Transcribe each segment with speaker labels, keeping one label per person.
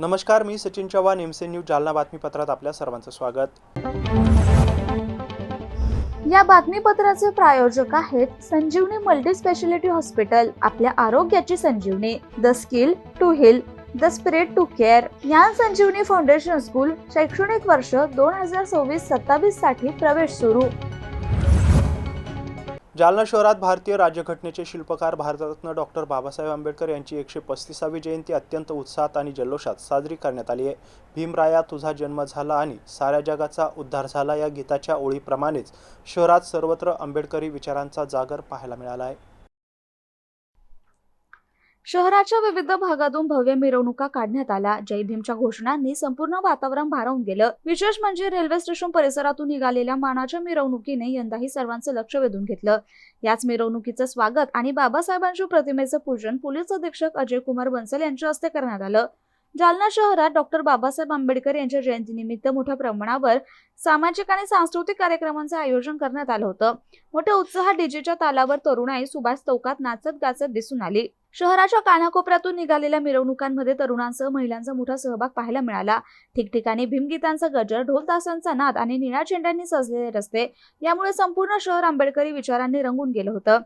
Speaker 1: नमस्कार, मी Sachin Chavan, MC news Jalna बातमीपत्रात आपल्या सर्वांचं स्वागत।
Speaker 2: या बातमीपत्राचे प्रायोजक आहेत संजीवनी मल्टी स्पेशालिटी हॉस्पिटल, आपल्या आरोग्याची संजीवनी, the skill to heal, the spirit to care. या संजीवनी फाउंडेशन स्कूल शैक्षणिक वर्ष 2026-27 साठी प्रवेश सुरू।
Speaker 1: जालना शहरात भारतीय राज्यघटनेचे शिल्पकार भारतरत्न डॉक्टर बाबासाहेब आंबेडकर यांची 135वी जयंती अत्यंत उत्साहात आणि जल्लोषात साजरी करण्यात आली आहे। भीमराया तुझा जन्म झाला आणि साऱ्या जगाचा उद्धार झाला या गीताच्या ओळीप्रमाणेच शहरात सर्वत्र आंबेडकरी विचारांचा जागर पाहायला मिळाला आहे।
Speaker 2: शहराच्या विविध भागातून भव्य मिरवणुका काढण्यात आल्या। जय भीमच्या घोषणांनी संपूर्ण वातावरण भारावून गेलं। विशेष म्हणजे रेल्वे स्टेशन परिसरातून निघालेल्या मानाच्या मिरवणुकीने यंदाही सर्वांचं लक्ष वेधून घेतलं। याच मिरवणुकीचं स्वागत आणि बाबासाहेबांच्या प्रतिमेचं पूजन पोलीस अधीक्षक अजय कुमार बन्सल यांच्या हस्ते करण्यात आलं। जालना शहरात डॉक्टर बाबासाहेब आंबेडकर यांच्या जयंतीनिमित्त मोठ्या प्रमाणावर सामाजिक आणि सांस्कृतिक कार्यक्रमांचं आयोजन करण्यात आलं होतं। मोठ्या उत्साहात डीजेच्या तालावर तरुणाई सुभाष चौकात नाचत गाचत दिसून आली। शहराच्या कानाकोपऱ्यातून निघालेल्या मिरवणुकांमध्ये तरुणांसह महिलांचा मोठा सहभाग पाहायला मिळाला। ठिकठिकाणी भीमगीतांचा गजर, ढोल ताशांचा नाद आणि निळ्या झेंड्यांनी सजलेले रस्ते यामुळे संपूर्ण शहर आंबेडकरी विचारांनी रंगून गेलं होतं।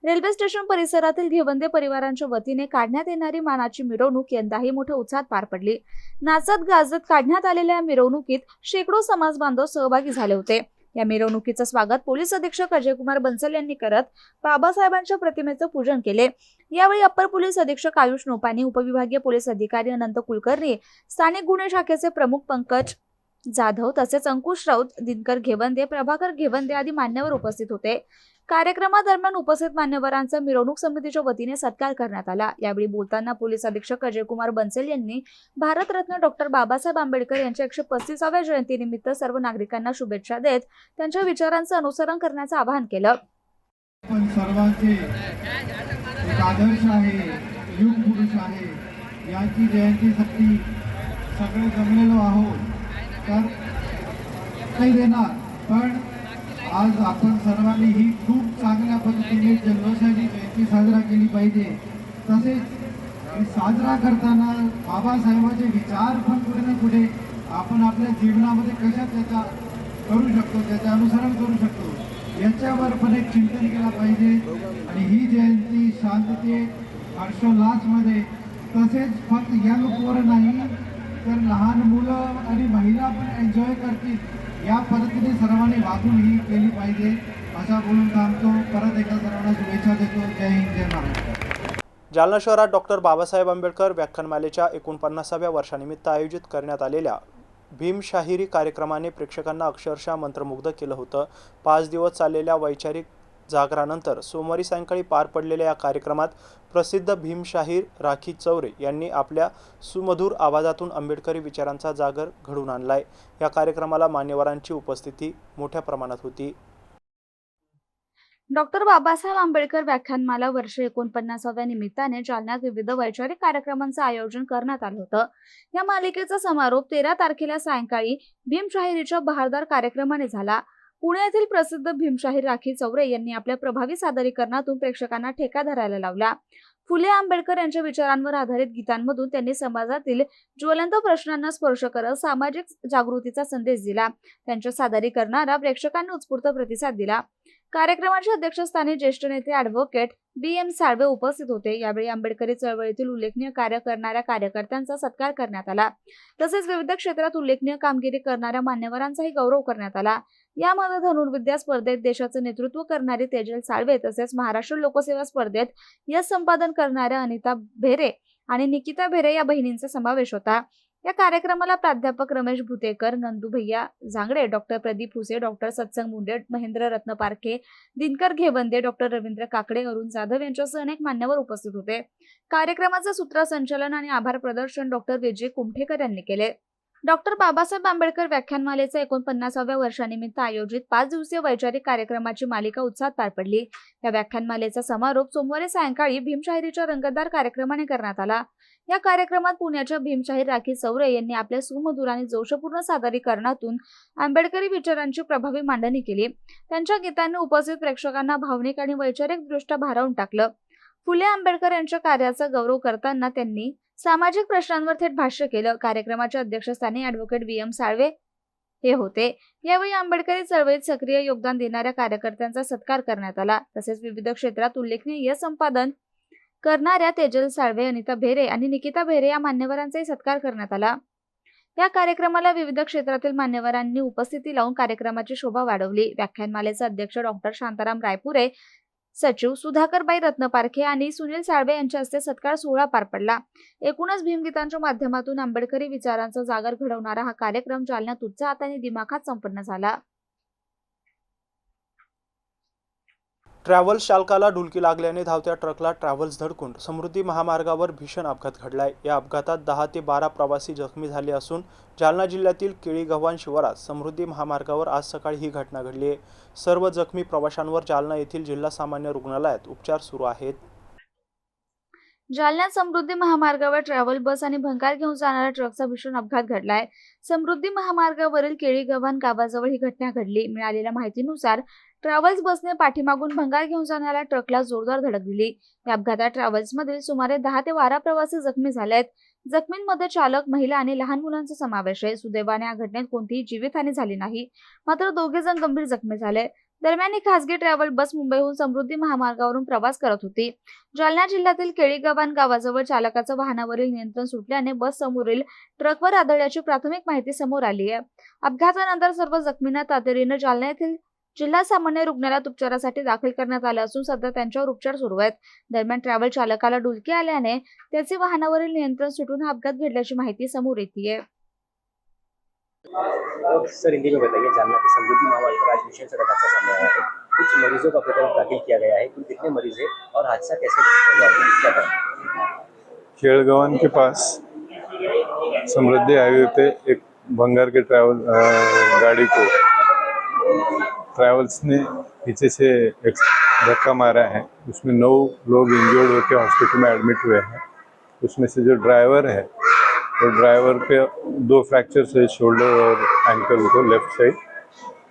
Speaker 2: रेल्वे स्टेशन परिसरातील घेवंदे परिवारांच्या वतीने काढण्यात येणारी मानाची मिरवणूक यंदाही मोठ्या उत्साहात पार पडली। नाचत गाजत काढण्यात आलेल्या मिरवणुकीत शेकडो समाज बांधव सहभागी झाले होते। या मिरवणुकीचं स्वागत पोलीस अधीक्षक अजय कुमार बन्सल यांनी करत बाबासाहेबांच्या प्रतिमेचं पूजन केले। यावेळी अप्पर पोलीस अधीक्षक आयुष नोपानी, उपविभागीय पोलीस अधिकारी अनंत कुलकर्णी, स्थानिक गुन्हे शाखेचे प्रमुख पंकज जाधव तसेच अंकुश राऊत, दिनकर घेवंदे, प्रभाकर घेवंदे आदी मान्यवर उपस्थित होते। कार्यक्रमादरम्यान उपस्थित मान्यवरांचा मिरवणूक समितीच्या वतीने सत्कार करण्यात आला। यावेळी बोलताना पोलीस अधीक्षक अजय कुमार बन्सल यांनी भारतरत्न डॉक्टर बाबासाहेब आंबेडकर यांच्या 135व्या जयंतीनिमित्त सर्व नागरिकांना शुभेच्छा देत त्यांच्या विचारांचं अनुसरण करण्याचं आवाहन केलं।
Speaker 3: पण सर्वांचे एक आदर्श आहे, युग पुरुष आहे, यांची जयंतीसाठी सगळे जमलेलो आहोत तर काही देणार। पण आज आपण सर्वांनी ही खूप चांगल्या पद्धतीने जल्लोषाने जयंती साजरा केली पाहिजे। तसेच साजरा करताना बाबासाहेबांचे विचार पण कुठे ना कुठे आपण आपल्या जीवनामध्ये कशा त्याचा करू शकतो, त्याचे अनुसरण करू शकतो याच्यावर पण एक चिंतन केलं पाहिजे। आणि ही जयंती शांततेत, हर्षोल्लासमध्ये, तसेच फक्त यंग पोरं नाही तर लहान मुलं आणि महिला पण एन्जॉय करतील या पद्धतीने सर्वांनी वागून ही केली पाहिजे असा बोलून थांबतो। परत एकदा सर्वांना शुभेच्छा देतो। जय हिंद, जय महाराष्ट्र।
Speaker 1: जालना शहरात डॉक्टर बाबासाहेब आंबेडकर व्याख्यानमालेच्या 49व्या वर्षानिमित्त आयोजित करण्यात आलेल्या भीमशाहिरी कार्यक्रमाने प्रेक्षकांना अक्षरशः मंत्रमुग्ध केलं होतं। 5 दिवस चाललेल्या वैचारिक जागरानंतर सोमवारी सायंकाळी पार पडलेल्या या कार्यक्रमात प्रसिद्ध भीमशाहीर राखी चौरे यांनी आपल्या सुमधुर आवाजातून आंबेडकरी विचारांचा जागर घडवून आणलाय। या कार्यक्रमाला मान्यवरांची उपस्थिती मोठ्या प्रमाणात होती।
Speaker 2: डॉक्टर बाबासाहेब आंबेडकर व्याख्यानमाला वर्ष 49व्या निमित्ताने जालन्यात विविध वैचारिक कार्यक्रमांचं आयोजन करण्यात आलं होतं। या मालिकेचा समारोप 13 तारखेला सायंकाळी भीमशाहिरीच्या बहारदार कार्यक्रमाने झाला। पुणे येथील प्रसिद्ध भीमशाहीर राखी चौरे यांनी आपल्या प्रभावी सादरीकरणातून प्रेक्षकांना ठेका धरायला लावला। फुले आंबेडकर यांच्या विचारांवर आधारित गीतांमधून त्यांनी समाजातील ज्वलंत प्रश्नांना स्पर्श करत सामाजिक जागृतीचा संदेश दिला। त्यांच्या सादरीकरणाला प्रेक्षकांनी उत्स्फूर्त प्रतिसाद दिला। कार्यक्रमाच्या अध्यक्षस्थानी ज्येष्ठ नेते ॲडव्होकेट BM साळवे उपस्थित होते। यावेळी आंबेडकरी चळवळीतील उल्लेखनीय कार्य करणाऱ्या कार्यकर्त्यांचा सत्कार करण्यात आला। तसेच विविध क्षेत्रात उल्लेखनीय कामगिरी करणाऱ्या मान्यवरांचाही गौरव करण्यात आला। यामध्ये धनुर्विद्या स्पर्धेत देशाचं नेतृत्व करणारी तेजल साळवे तसेच महाराष्ट्र लोकसेवा स्पर्धेत यश संपादन करणाऱ्या अनिता भेरे आणि निकिता भेरे या बहिणींचा समावेश होता। या कार्यक्रमाला प्राध्यापक रमेश भुतेकर, नंदू भैया जांगडे, डॉक्टर प्रदीप हुसे, डॉक्टर सत्संग मुंडे, महेंद्र रत्न पारखे, दिनकर घेवंदे, डॉक्टर रवींद्र काकडे, अरुण जाधव यांच्यासह अनेक मान्यवर उपस्थित होते। कार्यक्रमाचं सूत्रसंचालन आणि आभार प्रदर्शन डॉक्टर विजय कुमठेकर यांनी केले। डॉक्टर बाबासाहेब आंबेडकर व्याख्यानमालेच्या 49व्या वर्षानिमित्त आयोजित 5 दिवसीय वैचारिक कार्यक्रमाची मालिका उत्साहात पार पडली। या व्याख्यानमालेचा समारोप सोमवारी सायंकाळी भीमशाहिरीच्या रंगतदार कार्यक्रमाने करण्यात आला। या कार्यक्रमात पुण्याच्या भीमशाहीर राखी चौरे यांनी आपल्या सुमधुर आणि जोशपूर्ण सादरीकरणातून आंबेडकरी विचारांची प्रभावी मांडणी केली। त्यांच्या गीतांनी उपस्थित प्रेक्षकांना भावनिक आणि वैचारिक दृष्ट्या भारावून टाकलं। फुले आंबेडकर यांच्या कार्याचा गौरव करताना त्यांनी सामाजिक प्रश्नांवर थेट भाष्य केलं। कार्यक्रमाच्या अध्यक्षस्थानी ॲडव्होकेट VM साळवे हे होते। यावेळी आंबेडकरी चळवळीत सक्रिय योगदान देणाऱ्या कार्यकर्त्यांचा सत्कार करण्यात आला। तसेच विविध क्षेत्रात उल्लेखनीय संपादन करणाऱ्या तेजल साळवे, अनिता भेरे आणि निकिता भेरे या मान्यवरांचाही सत्कार करण्यात आला। या कार्यक्रमाला विविध क्षेत्रातील मान्यवरांनी उपस्थिती लावून कार्यक्रमाची शोभा वाढवली। व्याख्यानमालेचे अध्यक्ष डॉक्टर शांताराम रायपुरे, सचिव सुधाकरबाई रत्नपारखे आणि सुनील साळवे यांच्या हस्ते सत्कार सोहळा पार पडला। एकूणच भीमगीतांच्या माध्यमातून आंबेडकरी विचारांचा जागर घडवणारा हा कार्यक्रम जालन्यात उत्साहात आणि दिमाखात संपन्न झाला।
Speaker 1: ट्रॅव्हल्स चालकाला डुलकी लागल्याने धावत्या ट्रकला ट्रॅव्हल्स धडकून समृद्धी महामार्गावर भीषण अपघात घडलाय। या अपघातात 10 ते 12 प्रवासी जखमी झाले असून जालना जिल्ह्यातील केळीगव्हाण शिवारात समृद्धी महामार्गावर आज सकाळी ही घटना घडली आहे। सर्व जखमी प्रवाशांवर जालना येथील जिल्हा सामान्य रुग्णालयात उपचार सुरू आहेत।
Speaker 2: जालन्यात समृद्धी महामार्गावर ट्रॅव्हल बस आणि भंगार घेऊन जाणाऱ्या ट्रकचा भीषण अपघात घडलाय। समृद्धी महामार्गावरील केळीगव्हाण गावाजवळ ही घटना घडली। मिळालेल्या माहितीनुसार ट्रॅव्हल्स बसने पाठीमागून भंगार घेऊन जाणाऱ्या ट्रकला जोरदार धडक दिली। या अपघातात ट्रॅव्हल्समधील सुमारे 10 ते 12 प्रवासी जखमी झालेत। जखमींमध्ये चालक, महिला आणि लहान मुलांचा समावेश आहे। सुदैवाने या घटनेत कोणतीही जीवितहानी झाली नाही, मात्र 2 जण गंभीर जखमी झाले। दरम्यान ही खासगी ट्रॅव्हल बस मुंबईहून समृद्धी महामार्गावरून प्रवास करत होती। जालना जिल्ह्यातील केळीगव्हाण गावाजवळ चालकाचं वाहनावरील नियंत्रण सुटल्याने बस समोरील ट्रकवर आदळल्याची प्राथमिक माहिती समोर आली आहे। अपघातानंतर सर्व जखमींना तातडीने जालना येथील जिल्हा सामान्य रुग्णालयात उपचारासाठी दाखल करण्यात आले असून सध्या त्यांच्यावर उपचार सुरू आहेत। दरम्यान ट्रॅव्हल चालकाला डुलकी आल्याने त्याचे वाहनावरील नियंत्रण सुटून हा अपघात घडल्याची माहिती समोर येते।
Speaker 4: सर, हिंदी में बताइए, जालना के समृद्धि महामार्ग पर आज भीषण सड़क हादसा सामने आया है। कुछ मरीजों को अपनी तरफ दाखिल किया गया है। कुल कितने मरीज हैं और हादसा कैसे हुआ?
Speaker 5: केळगव्हाण के पास समृद्धि हाईवे पे एक भंगार के गाड़ी को ट्रैवल्स ने पीछे से एक धक्का मारा है। उसमें 9 लोग इंजर्ड होकर हॉस्पिटल में एडमिट हुए हैं। उसमें से जो ड्राइवर है, तो ड्राइवर पे 2 फ्रैक्चर्स है, शोल्डर और एंकल को लेफ्ट साइड,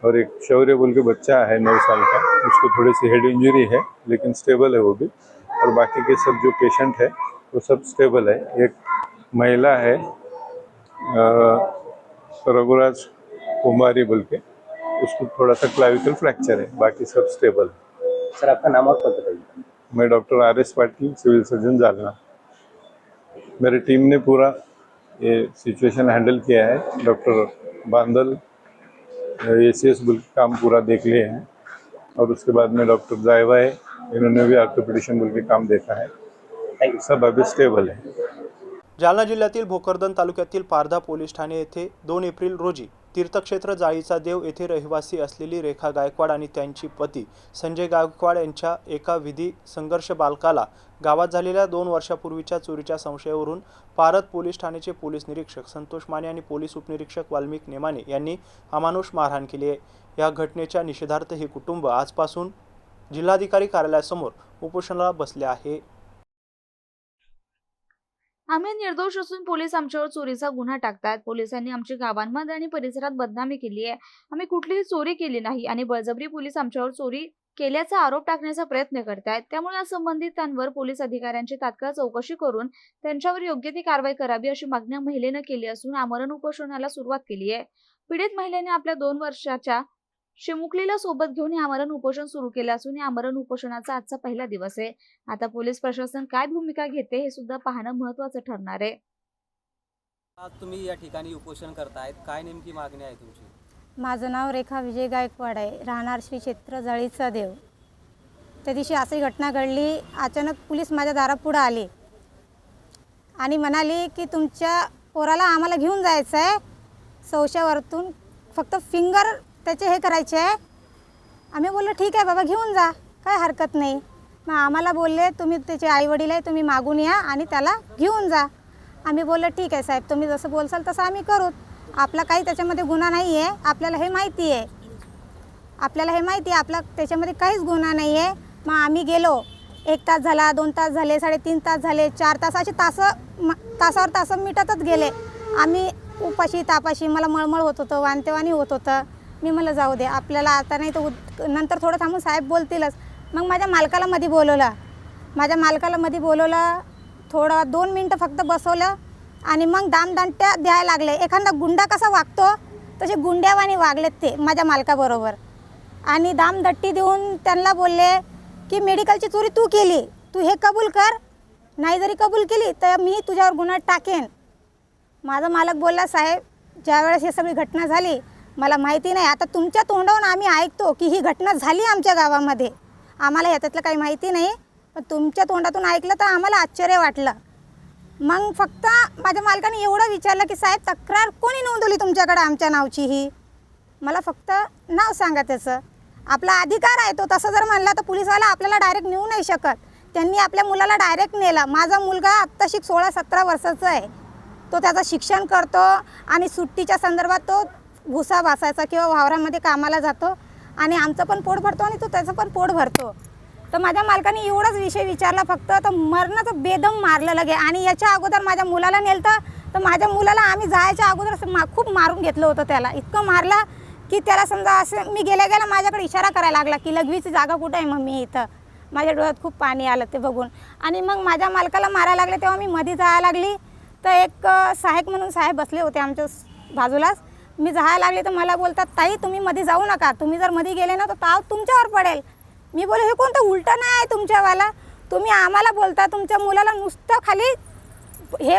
Speaker 5: और एक शौर्य बोल के बच्चा है 9 साल का, उसको थोड़ी सी हेड इंजरी है लेकिन स्टेबल है वो भी। और बाकी के सब जो पेशेंट है वो सब स्टेबल है। एक महिला है रघुराज कुमारी बोल के, उसको थोड़ा सा क्लाविकल फ्रैक्चर है, बाकी सब स्टेबल है।
Speaker 4: सर, आपका नाम और पद बताइए।
Speaker 5: मैं doctor RS Patil, civil surgeon Jalna. मेरी टीम ने पूरा ये सिचुएशन हैंडल किया है। डॉक्टर बांदल ACS बुल काम पूरा देख लिए हैं, और उसके बाद में डॉक्टर जायवा है, इन्होंने भी ऑर्थोपेडिशन बुल के काम देखा है। सब अभी स्टेबल है।
Speaker 1: जालना जिल्ह्यातील भोकरदन तालुक्यातील पारधा पोलीस ठाणे येथे 2 एप्रिल रोजी तीर्थक्षेत्र जाळीचा देव येथे रहिवासी असलेली रेखा गायकवाड आणि त्यांची पती संजय गायकवाड यांच्या एका विधी संघर्ष बालकाला गावात झालेल्या 2 वर्षापूर्वीच्या चोरीच्या संशयावरून पारध पोलीस ठाण्याचे पोलीस निरीक्षक संतोष माने आणि पोलीस उपनिरीक्षक वाल्मिक नेमाने यांनी अमानुष मारहाण केली आहे। या घटनेच्या निषेधार्थ हे कुटुंब आजपासून जिल्हाधिकारी कार्यालयासमोर उपोषणाला बसले आहे।
Speaker 2: आम्ही निर्दोष असून पोलीस आमच्यावर चोरीचा गुन्हा टाकतात। पोलिसांनी आमची गावांमध्ये आणि परिसरात बदनामी केली आहे। आम्ही कुठलीही चोरी केली नाही आणि बळजबरी पोलीस आमच्यावर चोरी केल्याचा आरोप टाकण्याचा प्रयत्न करतायत। त्यामुळे या संबंधितांवर पोलीस अधिकाऱ्यांची तात्काळ चौकशी करून त्यांच्यावर योग्य ती कारवाई करावी अशी मागणी महिलेने केली असून आमरण उपोषणाला सुरुवात केली आहे। पीडित महिलेने आपल्या 2 वर्षाच्या चिमुकलीला सोबत घेऊन हे आमरण उपोषण सुरू केले असून या आमरण उपोषणाचा आजचा पहिला दिवस आहे। आता पोलीस प्रशासन काय भूमिका घेते हे सुद्धा पाहणं महत्त्वाचं ठरणार आहे।
Speaker 6: आज तुम्ही या ठिकाणी उपोषण करतायत, काय नेमकी मागणी आहे तुमची?
Speaker 7: माझं नाव रेखा विजय गायकवाड आहे, राहणार श्री क्षेत्र जाळीचा देव। त्या दिवशी अशी घटना घडली, अचानक पोलीस माझ्या दारापुढे आले आणि म्हणाले की तुमच्या पोराला आम्हाला घेऊन जायचं आहे, सौशावरतून फक्त फिंगर त्याचे हे करायचे आहे। आम्ही बोललो ठीक आहे बाबा, घेऊन जा, काय हरकत नाही। मग आम्हाला बोलले तुम्ही त्याचे आईवडील आहे, तुम्ही मागून या आणि त्याला घेऊन जा। आम्ही बोललो ठीक आहे साहेब, तुम्ही जसं बोलसाल तसं आम्ही करू, आपला काही त्याच्यामध्ये गुन्हा नाही आहे, आपल्याला हे माहिती आहे, आपला त्याच्यामध्ये काहीच गुन्हा नाही आहे। मग आम्ही गेलो, 1 तास झाला, 2 तास झाले, 3.5 तास झाले, 4 तासाचे तासावर तास मिटतच गेले। आम्ही उपाशी तापाशी, मला मळमळ होत होतं, वांतेवाणी होत होतं। मी म्हणलं जाऊ दे, आपल्याला आता नाही तर नंतर थोडं थांबून साहेब बोलतीलच। मग माझ्या मालकाला मध्ये बोलवलं, थोडं 2 मिनटं फक्त बसवलं आणि मग दामदंड्या द्यायला लागले. एखादा गुंडा कसा वागतो तसे गुंड्यावानी वागलेत ते माझ्या मालकाबरोबर. आणि दामदट्टी देऊन त्यांना बोलले की मेडिकलची चोरी तू केली, तू हे कबूल कर, नाही जरी कबूल केली तर मी तुझ्यावर गुन्हा टाकेन. माझा मालक बोलला, साहेब ज्यावेळेस हे सगळी घटना झाली मला माहिती नाही, आता तुमच्या तोंडावरून आम्ही ऐकतो की ही घटना झाली आमच्या गावामध्ये, आम्हाला याच्यातलं काही माहिती नाही, पण तुमच्या तोंडातून ऐकलं तर आम्हाला आश्चर्य वाटलं. मग फक्त माझ्या मालकाने एवढं विचारलं की साहेब तक्रार कोणी नोंदवली तुमच्याकडे आमच्या नावची ही, मला फक्त नाव सांगा त्याचं. आपला अधिकार आहे तो, तसं जर म्हणला तर पोलीसवाला आपल्याला डायरेक्ट नेऊ नाही शकत. त्यांनी आपल्या मुलाला डायरेक्ट नेला. माझा मुलगा आत्ताशी 16-17 वर्षाचा आहे, तो त्याचं शिक्षण करतो आणि सुट्टीच्या संदर्भात तो भुसा भासायचा किंवा वावरामध्ये कामाला जातो आणि आमचं पण पोट भरतो आणि तो त्याचं पण पोट भरतो. तर माझ्या मालकाने एवढाच विषय विचारला फक्त, तर मरणाचं बेदम मारलं लगे. आणि याच्या अगोदर माझ्या मुलाला नेलं तर माझ्या मुलाला आम्ही जायच्या अगोदर खूप मारून घेतलं होतं. त्याला इतकं मारला की त्याला समजा असं मी गेल्या माझ्याकडे इशारा करायला लागला की लघवीची जागा कुठं आहे मम्मी इथं. माझ्या डोळ्यात खूप पाणी आलं ते बघून. आणि मग माझ्या मालकाला मारायला लागले तेव्हा मी मध्ये जायला लागली तर एक सहायक म्हणून साहेब बसले होते आमच्या बाजूलाच. मी जायला लागले तर मला बोलतात, ताई तुम्ही मध्ये जाऊ नका, तुम्ही जर मध्ये गेले ना तर ताव तुमच्यावर पडेल. मी बोले हे कोणतं उलटं नाही आहे तुमच्यावाला, तुम्ही आम्हाला बोलता, तुमच्या मुलाला नुसतं खाली हे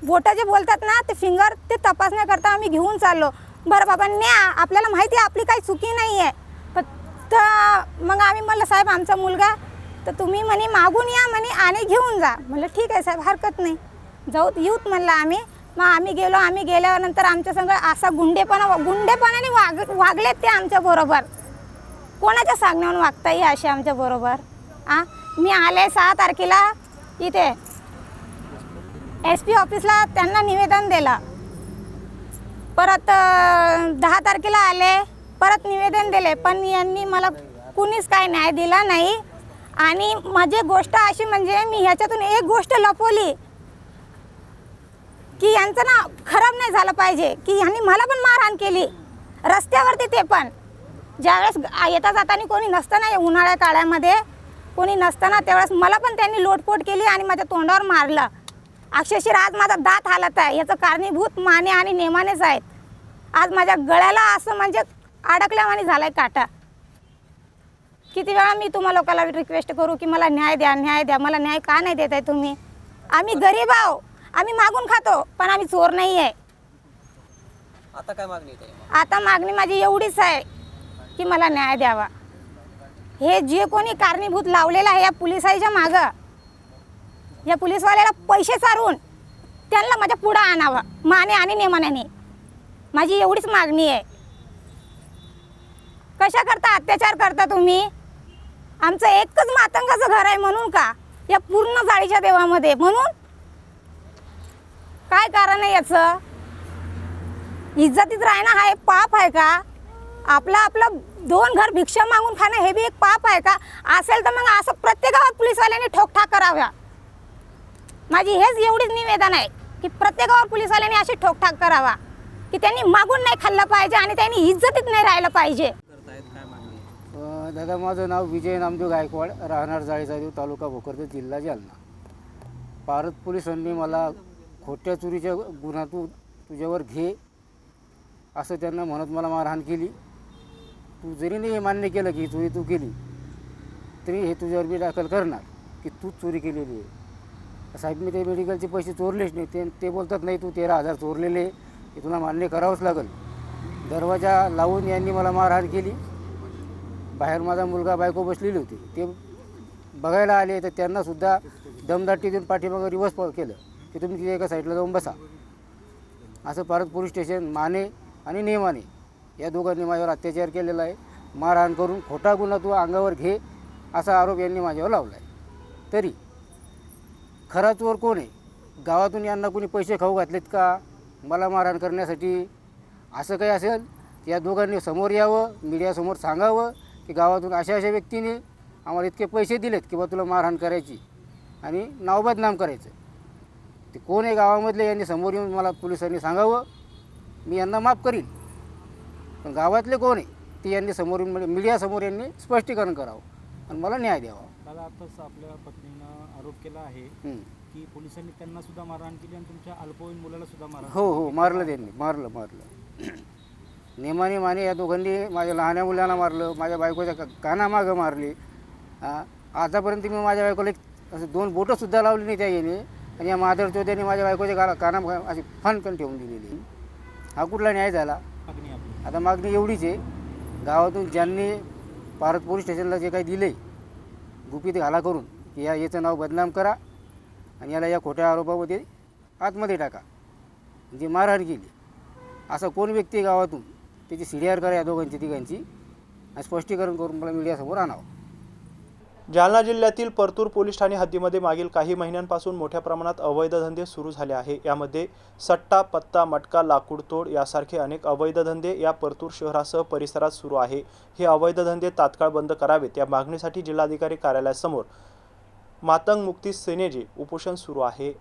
Speaker 7: बोटं जे बोलतात ना ते फिंगर ते तपासण्याकरता आम्ही घेऊन चाललो. बरं बाबा न्या, आपल्याला माहिती आहे आपली काही चुकी नाही आहे. फक्त मग आम्ही म्हणलं साहेब आमचा मुलगा, तर तुम्ही म्हणे मागून या म्हणे आणि घेऊन जा. म्हणलं ठीक आहे साहेब हरकत नाही, येऊत म्हणलं आम्ही. मग आम्ही गेलो. आम्ही गेल्यानंतर आमच्या संग असा गुंडेपणाने वागलेत ते आमच्याबरोबर. कोणाच्या सांगण्यावरून वागता ये असे आमच्याबरोबर. मी आले 6 तारखेला इथे SP ऑफिसला त्यांना निवेदन दिलं. परत 10 तारखेला आले, परत निवेदन दिले, पण यांनी मला कुणीच काय न्याय दिला नाही. आणि माझी गोष्ट अशी म्हणजे मी ह्याच्यातून एक गोष्ट लपवली की यांचं ना खराब नाही झालं पाहिजे की ह्यांनी मला पण मारहाण केली रस्त्यावरती. ते पण ज्यावेळेस येता जाताना कोणी नसताना, उन्हाळ्या काळामध्ये कोणी नसताना त्यावेळेस मला पण त्यांनी लोटपोट केली आणि माझ्या तोंडावर मारलं. अक्षरशः आज माझा दात हालत आहे, याचं कारणीभूत माने आणि नेमानेच आहेत. आज माझ्या गळ्याला असं म्हणजे अडकल्यावानी झालाय काटा. किती वेळा मी तुम्हा लोकांना रिक्वेस्ट करू की मला न्याय द्या, न्याय द्या, मला न्याय का नाही देत आहे तुम्ही. आम्ही गरीब आहो, आम्ही मागून खातो, पण आम्ही चोर नाही आहे.
Speaker 6: आता काय मागणी आहे?
Speaker 7: आता मागणी माझी एवढीच आहे की मला न्याय द्यावा. हे जे कोणी कारणीभूत लावलेलं आहे या पोलिसाच्या मागं, या पोलिसवाल्याला पैसे चारून त्यांना माझ्या पुढं आणावं माने आणि नेमान्याने. माझी एवढीच मागणी आहे. कशा करता अत्याचार करता तुम्ही? आमचं एकच मातंगाचं घर आहे म्हणून का या पूर्ण जाळीच्या देवामध्ये? म्हणून काय कारण आहे याचं? इज्जतीत राहणं हा एक पाप आहे का? आपलं 2 घर भिक्षा मागून खाणं हे बी एक पाप आहे का? असेल तर मग असं प्रत्येक गावात पोलिसवाल्यांनी ठोकठाक कराव्या. माझी हेच एवढीच निवेदन आहे की प्रत्येक गावात पोलिसवाल्यांनी अशी ठोकठाक करावा की त्यांनी मागून नाही खाल्लं पाहिजे आणि त्यांनी इज्जतीत नाही राहिलं पाहिजे.
Speaker 6: काय मागणी आहे?
Speaker 8: दादा माझं नाव विजय नामदेव गायकवाड, राहणार जाळीचा देव, तालुका भोकरदन, जिल्हा जालना. भारत पोलिसांनी मला खोट्या चोरीच्या गुन्ह्यातून तुझ्यावर घे असं त्यांना म्हणत मला मारहाण केली. तू जरी नाही हे मान्य केलं की चोरी तू केली तरी हे तुझ्यावर बी दाखल करणार की तूच चोरी केलेली आहे. साहेब मी ते मेडिकलचे पैसे चोरलेच नाही. ते बोलतात नाही तू 13,000 चोरलेले हे तुला मान्य करावंच लागेल. दरवाजा लावून यांनी मला मारहाण केली. बाहेर माझा मुलगा बायको बसलेली होती, ते बघायला आले तर त्यांनासुद्धा दमदाटी देऊन पाठीमागं रिवर्स केलं की तुम्ही तिथे एका साईडला जाऊन बसा. असं परत पोलीस स्टेशन माने आणि नेमाने या दोघांनी माझ्यावर अत्याचार केलेला आहे. मारहाण करून खोटा गुन्हा तू अंगावर घे असा आरोप यांनी माझ्यावर लावला आहे. तरी खरा चोर कोण आहे? गावातून यांना कोणी पैसे खाऊ घातलेत का मला मारहाण करण्यासाठी? असं काही असेल या दोघांनी समोर यावं, मीडियासमोर सांगावं की गावातून अशा व्यक्तीने आम्हाला इतके पैसे दिलेत की बा तुला मारहाण करायची आणि नाव बदनाम करायचं. ते कोण आहे गावामधले यांनी समोर येऊन मला पोलिसांनी सांगावं, मी यांना माफ करीन. पण गावातले कोण आहे ते यांनी समोर येऊन मीडियासमोर यांनी स्पष्टीकरण करावं आणि मला न्याय द्यावा.
Speaker 9: मला आताच आपल्या पत्नीनं आरोप केला आहे की पोलिसांनी त्यांना सुद्धा मारहाण केली आणि तुमच्या अल्पवयीन मुलाला सुद्धा मारहाण
Speaker 8: हो मारलं त्यांनी, मारलं नेमाने माने या दोघांनी माझ्या लहान्या मुलांना मारलं, माझ्या बायकोच्या कानामागं मारली. आतापर्यंत मी माझ्या बायकोला असं 2 बोटंसुद्धा लावली नाही त्या येणे, आणि या माधर चौधरीने माझ्या बायकोच्या काना अशी फणकन ठेवून दिलेली. हा कुठला न्याय झाला?
Speaker 9: मागणी आपली.
Speaker 8: आता मागणी एवढीच आहे, गावातून ज्यांनी पारत पोलीस स्टेशनला जे काही दिले गुपित घाला करून की याचं नाव बदनाम करा आणि याला या खोट्या आरोपामध्ये आतमध्ये टाका, जी मारहाण केली, असा कोण व्यक्ती गावातून त्याची CDR करा या दोघांची तिघांची आणि स्पष्टीकरण करून मला मीडियासमोर आणावं.
Speaker 1: जालना जिल्ह्यातील परतूर पोलीस ठाणे हद्दीमध्ये मागील काही महिन्यांपासून मोठ्या प्रमाणात अवैध धंदे सुरू झाले आहे. यामध्ये सट्टा, पत्ता, मटका, लाकूड तोड यासारखे अनेक अवैध धंदे या परतूर शहरासह परिसरात सुरू आहे. हे अवैध धंदे तात्काळ बंद करावेत या मागणीसाठी जिल्हाधिकारी कार्यालयासमोर मातंग मुक्ती सेनेचे उपोषण सुरू आहे.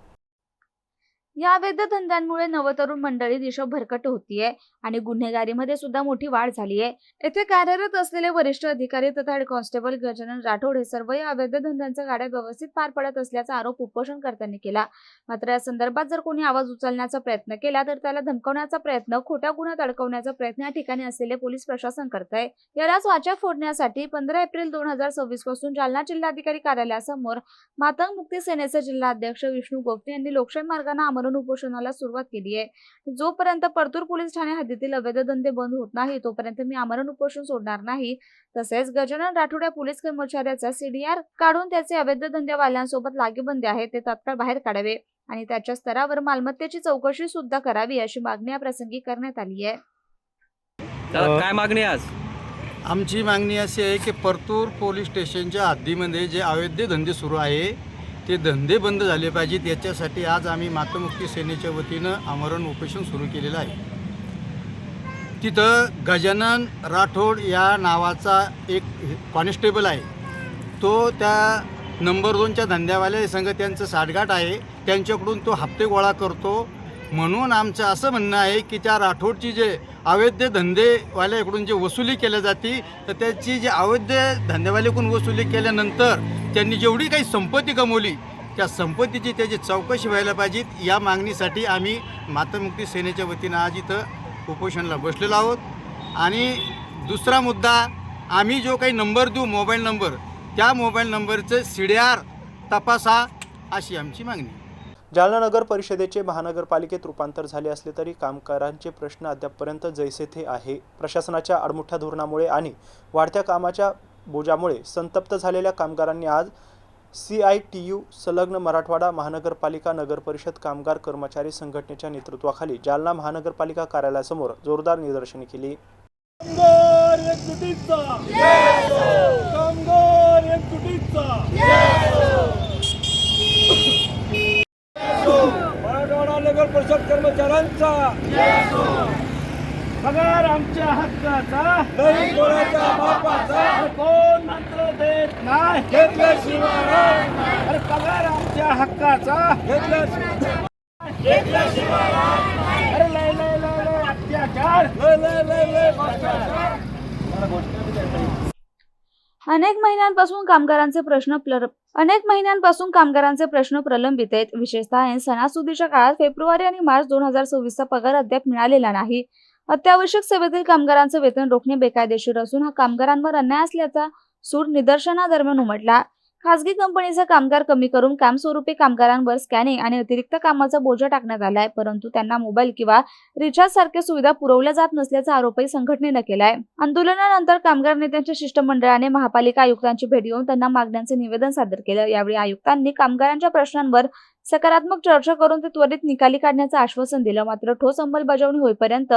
Speaker 2: या अवैध धंद्यांमुळे नवतरुण मंडळी दिशा भरकट होतीये आणि गुन्हेगारीमध्ये सुद्धा मोठी वाढ झाली आहे. येथे कार्यरत असलेले वरिष्ठ अधिकारी तथा हेड कॉन्स्टेबल गजानन राठोड हे सर्व या अवैध धंद्यांच्या गाड्या व्यवस्थित पार पडत असल्याचा आरोप उपोषणकर्त्यांनी केला. मात्र या संदर्भात जर कोणी आवाज उचलण्याचा प्रयत्न केला तर त्याला धमकावण्याचा प्रयत्न, खोट्या गुन्ह्यात अडकवण्याचा प्रयत्न या ठिकाणी असलेले पोलीस प्रशासन करत आहे. यालाच वाचा फोडण्यासाठी 15 एप्रिल 2026 पासून जालना जिल्हाधिकारी कार्यालयासमोर मातंग मुक्ती सेनेचे जिल्हाध्यक्ष विष्णू गोपते यांनी लोकशाही मार्गाने आमरण उपोषणाला सुरुवात केली आहे. जोपर्यंत परतूर पोलीस ठाणे हद्दीतील अवैध धंदे बंद होत नाही तोपर्यंत मी आमरण उपोषण सोडणार नाही. तसेच गजानन राठोड या पोलीस कर्मचाऱ्याचा CDR काढून त्याचे अवैध धंदेवाल्यांसोबत लागेबंदी आहे ते तात्काळ बाहेर काढावे आणि त्याच्या स्तरावर मालमत्तेची चौकशी सुद्धा करावी अशी मागणी या प्रसंगी करण्यात आली आहे.
Speaker 6: काय मागणी आज?
Speaker 3: आमची मागणी अशी आहे की परतूर पोलीस स्टेशनच्या हद्दीमध्ये जे अवैध धंदे सुरू आहे ते धंदे बंद झाले पाहिजेत. याच्यासाठी आज आम्ही मातमुक्ती सेनेच्या वतीनं आमरण उपोषण सुरू केलेलं आहे. तिथं गजानन राठोड या नावाचा एक कॉन्स्टेबल आहे, तो त्या नंबर 2च्या धंद्यावाल्या संघ त्यांचं साठगाठ आहे, त्यांच्याकडून तो हप्ते गोळा करतो. म्हणून आमचं असं म्हणणं आहे की त्या राठोडची जे अवैध धंदेवाल्याकडून जे वसुली केली जाते तर त्याची जे अवैध धंदेवाल्याकडून वसुली केल्यानंतर त्यांनी जेवढी काही संपत्ती कमवली त्या संपत्तीची त्याची चौकशी व्हायला पाहिजे. या मागणीसाठी आम्ही मातमुक्ती सेनेच्या वतीनं आज इथं उपोषणाला बसलेलो आहोत. आणि दुसरा मुद्दा, आम्ही जो काही नंबर देऊ मोबाईल नंबर, त्या मोबाईल नंबरचं CDR तपासा अशी आमची मागणी.
Speaker 1: जालना नगर परिषदेचे महानगरपालिकेत रूपांतर झाले असले तरी कामगारांचे प्रश्न अद्यापपर्यंत जैसे थे आहे. प्रशासनाच्या आडमुठ्या धोरणामुळे आणि वाढत्या कामाच्या बोजामुळे संतप्त झालेल्या कामगारांनी आज CITU संलग्न मराठवाडा महानगरपालिका नगरपरिषद कामगार कर्मचारी संघटनेच्या नेतृत्वाखाली जालना महानगरपालिका कार्यालयासमोर जोरदार निदर्शने केली.
Speaker 10: मराठवाडा नगर परिषद कर्मचाऱ्यांचा पगार आमच्या हक्काचा, नाही कोणाच्या बापाचा, कोण मात्र देत नाही घेतल्याशिवाय. अरे पगार आमच्या हक्काचा, घेतल्याशिवाय. अरे लय लय लय लय अत्याचार, लय लय लय लय भ्रष्टाचार.
Speaker 2: अनेक महिन्यांपासून कामगारांचे प्रश्न प्रलंबित आहेत. विशेषतः सणासुदीच्या काळात फेब्रुवारी आणि मार्च 2026चा पगार अद्याप मिळालेला नाही. अत्यावश्यक सेवेतील कामगारांचे वेतन रोखणे बेकायदेशीर असून हा कामगारांवर अन्याय असल्याचा सूर निदर्शनादरम्यान उमटला. खासगी कंपनीचे कामगार कमी करून कामस्वरूपी कामगारांवर स्कॅनिंग आणि अतिरिक्त कामाचा बोजा टाकण्यात आलाय, परंतु त्यांना मोबाईल किंवा रिचार्ज सारख्या सुविधा पुरवल्या जात नसल्याचा आरोपही संघटनेनं केलाय. आंदोलनानंतर कामगार नेत्यांच्या शिष्टमंडळाने महापालिका आयुक्तांची भेट घेऊन त्यांना मागण्यांचे निवेदन सादर केलं. यावेळी आयुक्तांनी कामगारांच्या प्रश्नांवर सकारात्मक चर्चा करून ते त्वरित निकाली काढण्याचं आश्वासन दिलं. मात्र ठोस अंमलबजावणी होईपर्यंत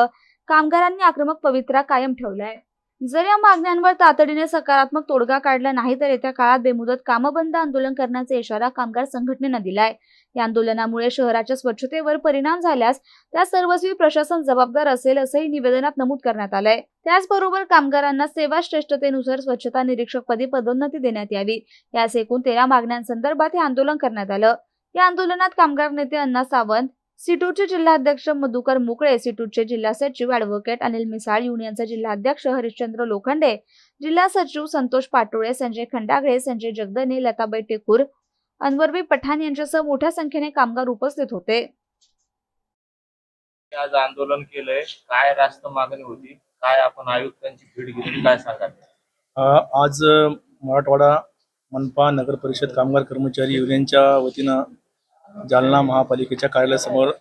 Speaker 2: कामगारांनी आक्रमक पवित्रा कायम ठेवलाय. जर या मागण्यांवर तातडीने सकारात्मक तोडगा काढला नाही तर येत्या काळात बेमुदत कामबंद आंदोलन करण्याचा इशारा कामगार संघटनेनं दिलाय. या आंदोलनामुळे शहराच्या स्वच्छतेवर परिणाम झाल्यास त्या सर्वस्वी प्रशासन जबाबदार असेल असंही निवेदनात नमूद करण्यात आलंय. त्याचबरोबर कामगारांना सेवा श्रेष्ठतेनुसार स्वच्छता निरीक्षकपदी पदोन्नती देण्यात यावी. यास एकूण 13 मागण्यांसंदर्भात हे आंदोलन करण्यात आलं. या आंदोलनात कामगार नेते अण्णा सावंत, सिटूरचे जिल्हाध्यक्ष मधुकर मोकळे, सिटूरचे जिल्हा सचिव ॲडव्होकेट अनिल मिसाळ, युनियनचे जिल्हाध्यक्ष हरिश्चंद्र लोखंडे, जिल्हा सचिव संतोष पाटोळे, संजय खंडागळे, संजय जगदने, लताबाई टेकूर, अनवरबी पठाण यांच्यासह मोठ्या संख्येने कामगार उपस्थित होते.
Speaker 11: आज आंदोलन केलंय, काय रास्त मागणी होती, काय आपण आयुक्तांची भेट घेतली, काय सांगाल?
Speaker 9: आज मराठवाडा मनपा नगर परिषद कामगार कर्मचारी युनियनच्या वतीनं जालना महापालिकेच्या कार्यालयासमोर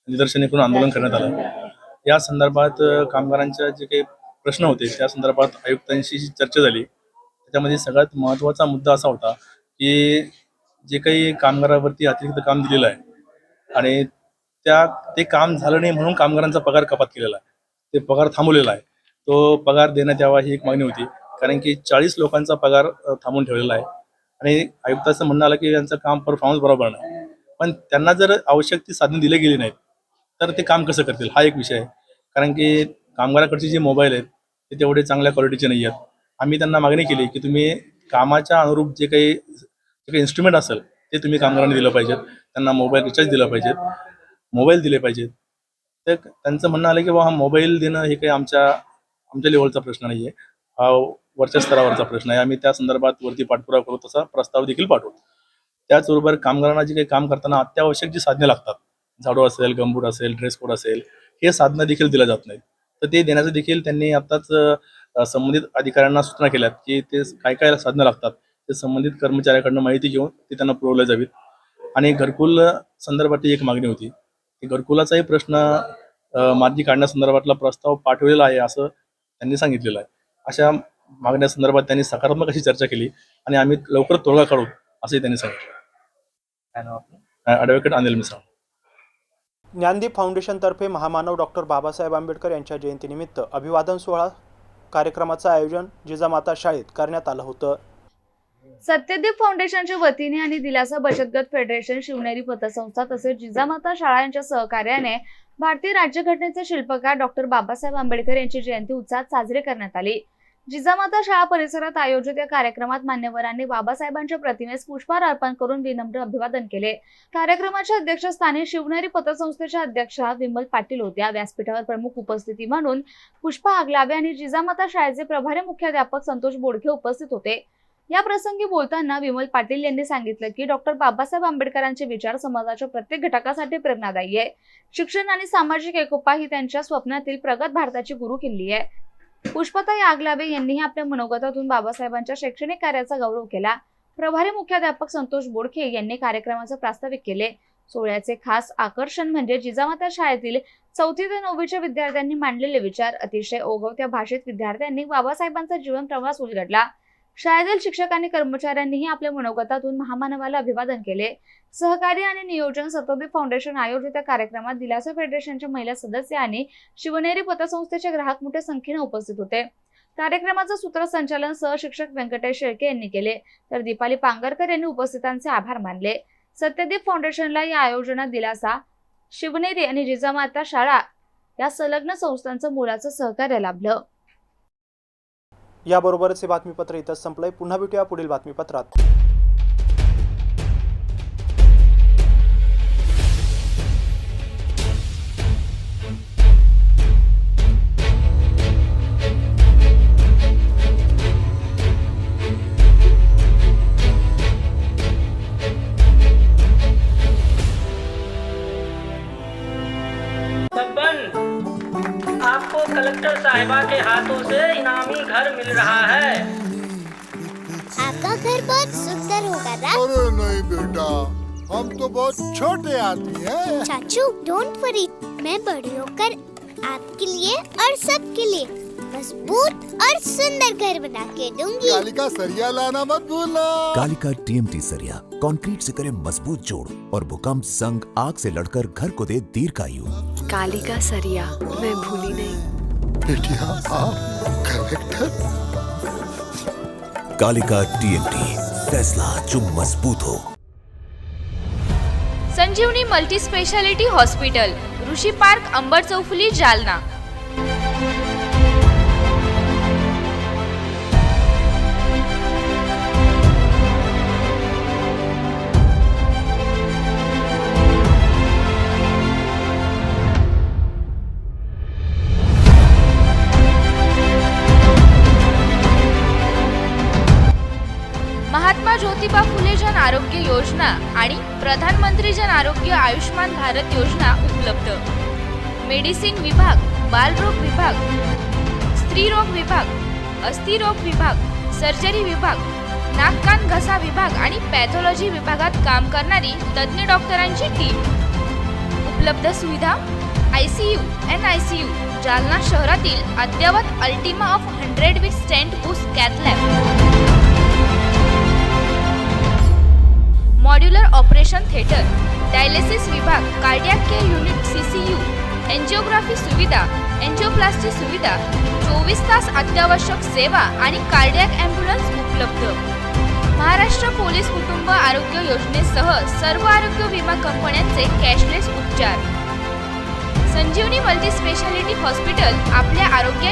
Speaker 9: निदर्शने करून आंदोलन करण्यात आलं. या संदर्भात कामगारांच्या जे काही प्रश्न होते त्या संदर्भात आयुक्तांशी चर्चा झाली. त्याच्यामध्ये सगळ्यात महत्त्वाचा मुद्दा असा होता की जे काही कामगारावरती अतिरिक्त काम दिलेलं आहे आणि ते काम झालं नाही म्हणून कामगारांचा पगार कपात केलेला आहे, ते पगार थांबवलेला आहे, तो पगार देण्यात यावा ही एक मागणी होती. कारण की 40 लोकांचा पगार थांबवून ठेवलेला आहे आणि आयुक्ताचं म्हणणं आलं की यांचं काम परफॉर्मन्स बरोबर नाही, पण त्यांना जर आवश्यक ती साधने दिली गेली नाहीत तर ते काम कसं करतील हा एक विषय आहे. कारण की कामगाराकडचे जे मोबाईल आहेत ते तेवढे चांगल्या क्वालिटीचे नाही आहेत. आम्ही त्यांना मागणी केली की तुम्ही कामाच्या अनुरूप जे काही इन्स्ट्रुमेंट असेल ते तुम्ही कामगारांनी दिलं पाहिजेत, त्यांना मोबाईल रिचार्ज दिला पाहिजेत, मोबाईल दिले पाहिजेत. तर त्यांचं म्हणणं आलं की हा मोबाईल देणं हे काही आमच्या लेवलचा प्रश्न नाही आहे, हा वरच्या स्तरावरचा प्रश्न आहे. आम्ही त्या संदर्भात वरती पाठपुरावा करू, तसा प्रस्ताव देखील पाठवू. त्याचबरोबर कामगारांना जे काही काम करताना अत्यावश्यक जी साधने लागतात, झाडू असेल, गमबूट असेल, ड्रेस कोड असेल, हे साधनं देखील दिल्या जात नाहीत. तर ते देण्याचं देखील त्यांनी आत्ताच संबंधित अधिकाऱ्यांना सूचना केल्यात की ते काय काय साधनं लागतात ते संबंधित कर्मचाऱ्याकडनं माहिती घेऊन ते त्यांना पुरवल्या जावीत. आणि घरकुल संदर्भात एक मागणी होती की घरकुलाचाही प्रश्न मार्गी काढण्यासंदर्भातला प्रस्ताव पाठवलेला आहे असं त्यांनी सांगितलेलं आहे. अशा मागण्यासंदर्भात त्यांनी सकारात्मक अशी चर्चा केली आणि आम्ही लवकर तोडगा काढू असंही त्यांनी सांगितलं. ॲडव्होकेट अनिल मिसाळ.
Speaker 1: ज्ञानदीप फाउंडेशनतर्फे महामानव डॉक्टर बाबासाहेब आंबेडकर यांच्या जयंतीनिमित्त अभिवादन सोहळा कार्यक्रमाचं आयोजन जिजामाता शाळेत करण्यात आलं होतं.
Speaker 2: सत्यदीप फाउंडेशनच्या वतीने आणि दिलासा बचत गट फेडरेशन, शिवनेरी पतसंस्था तसेच जिजामाता शाळा यांच्या सहकार्याने भारतीय राज्यघटनेचे शिल्पकार डॉक्टर बाबासाहेब आंबेडकर यांची जयंती उत्साहात साजरी करण्यात आली. जिजामाता शाळा परिसरात आयोजित या कार्यक्रमात मान्यवरांनी बाबासाहेबांच्या प्रतिमेस पुष्पहार अर्पण करून विनम्र अभिवादन केले. कार्यक्रमाच्या अध्यक्षस्थानी शिवनेरी पतसंस्थेच्या अध्यक्षा विमल पाटील होत्या. व्यासपीठावर प्रमुख उपस्थिती म्हणून पुष्पा आगलावे आणि जिजामाता शाळेचे प्रभारी मुख्याध्यापक संतोष बोडखे उपस्थित होते. या प्रसंगी बोलताना विमल पाटील यांनी सांगितलं की डॉक्टर बाबासाहेब आंबेडकरांचे विचार समाजाच्या प्रत्येक घटकासाठी प्रेरणादायी आहे. शिक्षण आणि सामाजिक एकोपा ही त्यांच्या स्वप्नातील प्रगत भारताची गुरुकिल्ली आहे. पुष्पताई आगलावे यांनीही आपल्या मनोगतातून बाबासाहेबांच्या शैक्षणिक कार्याचा गौरव केला. प्रभारी मुख्याध्यापक संतोष बोडखे यांनी कार्यक्रमाचे प्रास्ताविक केले. सोहळ्याचे खास आकर्षण म्हणजे जिजामाता शाळेतील 4वी ते 9वीच्या विद्यार्थ्यांनी मांडलेले विचार. अतिशय ओघवत्या भाषेत विद्यार्थ्यांनी बाबासाहेबांचा जीवन प्रवास उलगडला. शाळेतील शिक्षक आणि कर्मचाऱ्यांनीही आपल्या मनोगतातून महामानवाला अभिवादन केले. सहकार्य आणि नियोजन सत्यदीप फाउंडेशन आयोजित या कार्यक्रमात दिलासा फेडरेशनच्या महिला सदस्य आणि शिवनेरी पतसंस्थेचे ग्राहक मोठ्या संख्येने उपस्थित होते. कार्यक्रमाचं सूत्रसंचालन सहशिक्षक व्यंकटेश शेळके यांनी केले, तर दीपाली पांगरकर यांनी उपस्थितांचे आभार मानले. सत्यदीप फाउंडेशनला या आयोजनात दिलासा, शिवनेरी आणि जिजामाता शाळा या संलग्न संस्थांचं मोलाचं सहकार्य लाभलं.
Speaker 1: याबरोबरच हे बातमीपत्र इथंच संपलंय. पुन्हा भेटूया पुढील बातमीपत्रात.
Speaker 12: आपको कलेक्टर साहिबा के हाथों से इनामी घर मिल रहा है.
Speaker 13: आपका घर बहुत सुंदर होगा ना?
Speaker 14: अरे नहीं बेटा, हम तो बहुत छोटे आदमी हैं।
Speaker 13: चाचू डोंट वरी, मैं बड़ी होकर आपके लिए और सबके लिए मजबूत और सुंदर घर बना के दूंगी.
Speaker 14: कालिका सरिया लाना मत भूलना.
Speaker 15: कालिका TMT सरिया कंक्रीट से करे मजबूत जोड़ और भूकंप, जंग, आग से लड़कर घर को दे दीर्घायु.
Speaker 16: कालिका सरिया मैं भूली नहीं.
Speaker 14: बेटिया आप कलेक्टर.
Speaker 15: कालिका TMT, फैसला जो मजबूत हो.
Speaker 17: संजीवनी मल्टी स्पेशालिटी हॉस्पिटल, ऋषी पार्क, अंबर चौफुली, जालना. महात्मा ज्योतिबा फुले जन आरोग्य योजना आणि प्रधानमंत्री जन आरोग्य आयुष्मान भारत योजना उपलब्ध। मेडिसिन विभाग, बालरोग विभाग, स्त्रीरोग विभाग, अस्थिरोग विभाग, सर्जरी विभाग, नाक कान घसा विभाग आणि पॅथॉलॉजी विभागात काम करणारी तज्ञ डॉक्टरांची टीम। उपलब्ध सुविधा ICU, NICU, जालना शहरातील अद्ययावत Ultima of 100 with stent boost cath lab, modular operation theatre, dialysis विभाग, cardiac care unit CCU, angiography सुविधा, एंजिओप्लास्टी सुविधा, 24 तास अत्यावश्यक सेवा आणि कार्डियक ॲम्ब्युलन्स उपलब्ध। महाराष्ट्र पोलीस कुटुंब आरोग्य योजनेसह सर्व आरोग्य विमा कंपन्यांचे कॅशलेस उपचार। संजीवनी मल्टी स्पेशालिटी हॉस्पिटल आपल्या आरोग्य